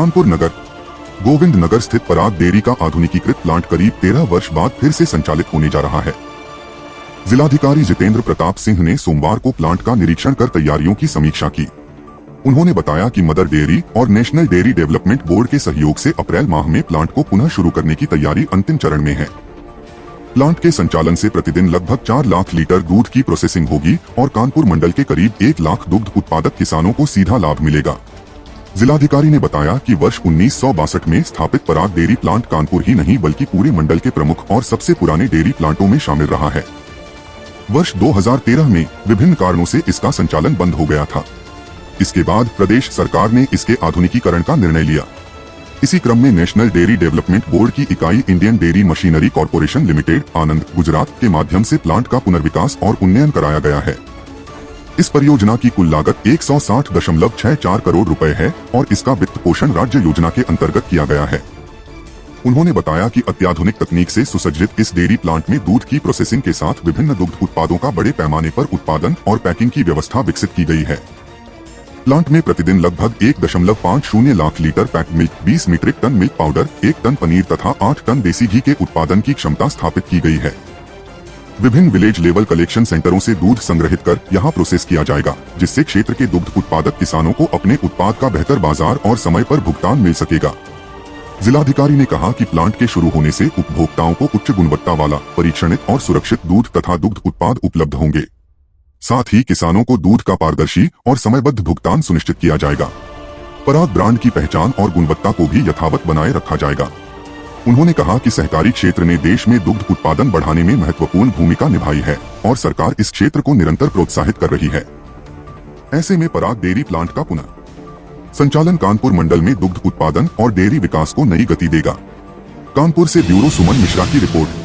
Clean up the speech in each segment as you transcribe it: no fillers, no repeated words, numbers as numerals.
कानपुर नगर गोविंद नगर स्थित पराग डेयरी का आधुनिकीकृत प्लांट करीब 13 वर्ष बाद फिर से संचालित होने जा रहा है। जिलाधिकारी जितेंद्र प्रताप सिंह ने सोमवार को प्लांट का निरीक्षण कर तैयारियों की समीक्षा की। उन्होंने बताया कि मदर डेयरी और नेशनल डेयरी डेवलपमेंट बोर्ड के सहयोग से अप्रैल माह में प्लांट को पुनः शुरू करने की तैयारी अंतिम चरण में है। प्लांट के संचालन से प्रतिदिन लगभग 4 लाख लीटर दूध की प्रोसेसिंग होगी और कानपुर मंडल के करीब 1 लाख दुग्ध उत्पादक किसानों को सीधा लाभ मिलेगा। जिलाधिकारी ने बताया कि वर्ष 1962 में स्थापित पराग डेयरी प्लांट कानपुर ही नहीं बल्कि पूरे मंडल के प्रमुख और सबसे पुराने डेयरी प्लांटों में शामिल रहा है। वर्ष 2013 में विभिन्न कारणों से इसका संचालन बंद हो गया था। इसके बाद प्रदेश सरकार ने इसके आधुनिकीकरण का निर्णय लिया। इसी क्रम में नेशनल डेयरी डेवलपमेंट बोर्ड की इकाई Indian dairy machinery corporation limited Anand Gujarat के माध्यम से प्लांट का पुनर्विकास और उन्नयन कराया गया है। इस परियोजना की कुल लागत 160.64 करोड़ रुपए है और इसका वित्त पोषण राज्य योजना के अंतर्गत किया गया है। उन्होंने बताया कि अत्याधुनिक तकनीक से सुसज्जित इस डेयरी प्लांट में दूध की प्रोसेसिंग के साथ विभिन्न दुग्ध उत्पादों का बड़े पैमाने पर उत्पादन और पैकिंग की व्यवस्था विकसित की गई है। प्लांट में प्रतिदिन लगभग 1.50 lakh litre packed milk, 20 metric tonne milk powder, 1 tonne paneer तथा 8 टन देसी घी के उत्पादन की क्षमता स्थापित की गई है। विभिन्न विलेज लेवल कलेक्शन सेंटरों से दूध संग्रहित कर यहां प्रोसेस किया जाएगा, जिससे क्षेत्र के दुग्ध उत्पादक किसानों को अपने उत्पाद का बेहतर बाजार और समय पर भुगतान मिल सकेगा। जिलाधिकारी ने कहा कि प्लांट के शुरू होने से उपभोक्ताओं को उच्च गुणवत्ता वाला, परीक्षणित और सुरक्षित दूध तथा दुग्ध उत्पाद उपलब्ध होंगे। साथ ही किसानों को दूध का पारदर्शी और समयबद्ध भुगतान सुनिश्चित किया जाएगा। पराग ब्रांड की पहचान और गुणवत्ता को भी यथावत बनाए रखा जाएगा। उन्होंने कहा कि सहकारी क्षेत्र ने देश में दुग्ध उत्पादन बढ़ाने में महत्वपूर्ण भूमिका निभाई है और सरकार इस क्षेत्र को निरंतर प्रोत्साहित कर रही है। ऐसे में पराग डेयरी प्लांट का पुनः संचालन कानपुर मंडल में दुग्ध उत्पादन और डेयरी विकास को नई गति देगा। कानपुर से ब्यूरो सुमन मिश्रा की रिपोर्ट।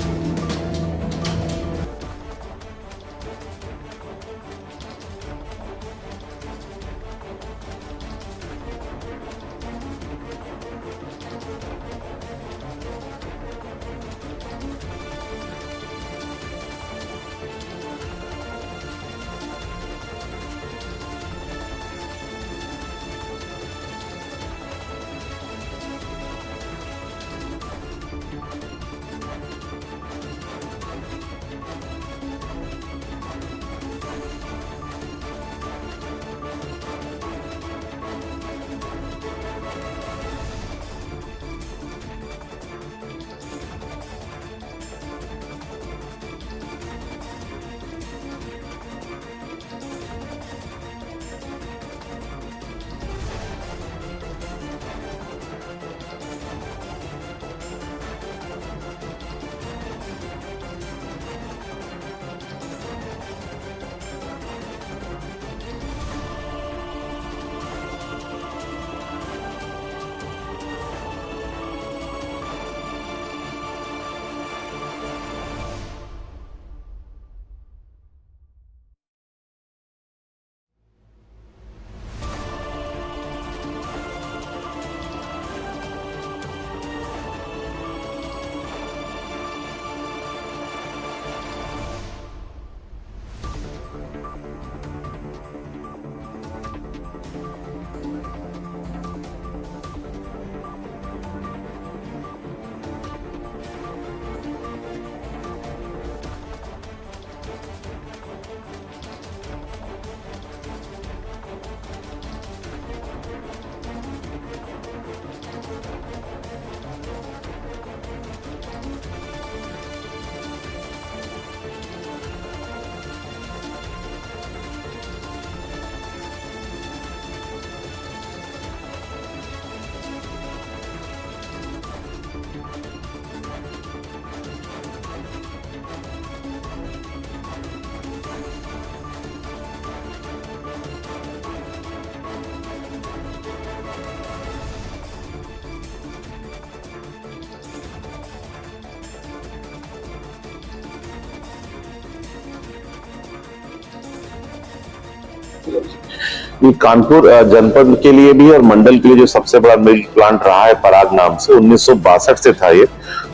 ये कानपुर जनपद के लिए भी और मंडल के लिए जो सबसे बड़ा मिल्क प्लांट रहा है पराग नाम से, 1962 से था ये,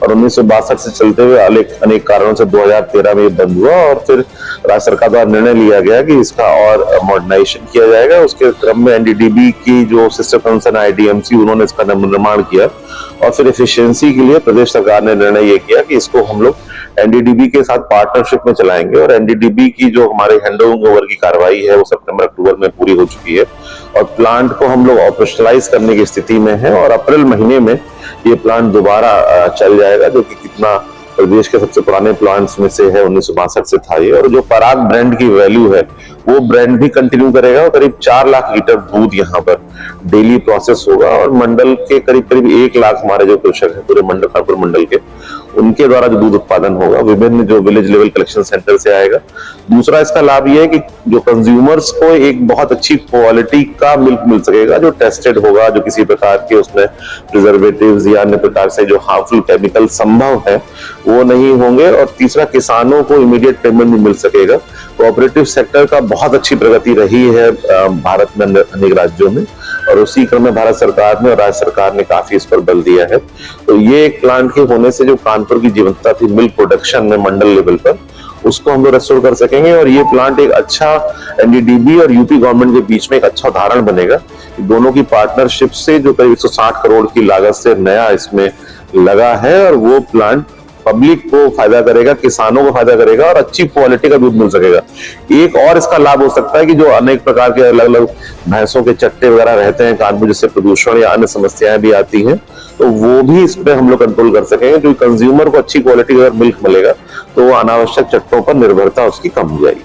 और 1962 से चलते हुए अनेक कारणों से 2013 में ये बंद हुआ और फिर राज्य सरकार द्वारा निर्णय लिया गया कि इसका और मॉडर्नाइजेशन किया जाएगा। उसके क्रम में एनडीडीबी की जो सिस्टर कंसर्न आईडीएमसी, उन्होंने इसका निर्माण किया और फिर एफिशिएंसी के लिए प्रदेश सरकार ने निर्णय ये किया कि इसको हम लोग एनडीडीबी के साथ पार्टनरशिप में चलाएंगे। और एनडीडीबी की जो हमारे हैंडओवर ओवर की कार्रवाई है वो सितंबर अक्टूबर में पूरी हो चुकी है और प्लांट को हम लोग ऑपरेशनलाइज करने की स्थिति में है और अप्रैल महीने में ये प्लांट दोबारा चल जाएगा, जो कि कितना प्रदेश के सबसे पुराने प्लांट्स में से है, 1962 से था ये। और जो पराग ब्रांड की वैल्यू है वो ब्रांड भी कंटिन्यू करेगा और करीब 4 लाख लीटर दूध यहाँ पर डेली प्रोसेस होगा और मंडल के करीब करीब 1 लाख हमारे जो कृषक है पूरे मंडल, कानपुर मंडल के, उनके द्वारा जो दूध उत्पादन होगा विभिन्न जो विलेज लेवल कलेक्शन सेंटर से आएगा। दूसरा इसका लाभ ये है कि जो कंज्यूमर्स को एक बहुत अच्छी क्वालिटी का मिल्क मिल सकेगा जो टेस्टेड होगा, जो किसी प्रकार के उसमें प्रिजर्वेटिव्स या अन्य प्रकार से जो हार्मफुल केमिकल संभव है वो नहीं होंगे। और तीसरा, किसानों को इमीडिएट पेमेंट भी मिल सकेगा। कोऑपरेटिव सेक्टर का बहुत अच्छी प्रगति रही है भारत में अनेक राज्यों में और उसी क्रम में भारत सरकार ने और राज्य सरकार ने काफी इस पर बल दिया है। तो ये एक प्लांट के होने से जो कानपुर की जीवंतता थी मिल्क प्रोडक्शन में मंडल लेवल पर, उसको हम लोग रेस्टोर कर सकेंगे और ये प्लांट एक अच्छा एनडीडीबी और यूपी गवर्नमेंट के बीच में एक अच्छा उदाहरण बनेगा। दोनों की पार्टनरशिप से जो करीब 160 करोड़ की लागत से नया इसमें लगा है और वो प्लांट पब्लिक को फायदा करेगा, किसानों को फायदा करेगा और अच्छी क्वालिटी का दूध मिल सकेगा। एक और इसका लाभ हो सकता है कि जो अनेक प्रकार के अलग अलग भैंसों के चट्टे वगैरह रहते हैं कानपुर, जिससे प्रदूषण या अन्य समस्याएं भी आती हैं, तो वो भी इस पे हम लोग कंट्रोल कर सकेंगे। जो कंज्यूमर को अच्छी क्वालिटी का मिल्क मिलेगा तो वो अनावश्यक चट्टों पर निर्भरता उसकी कम हो जाएगी।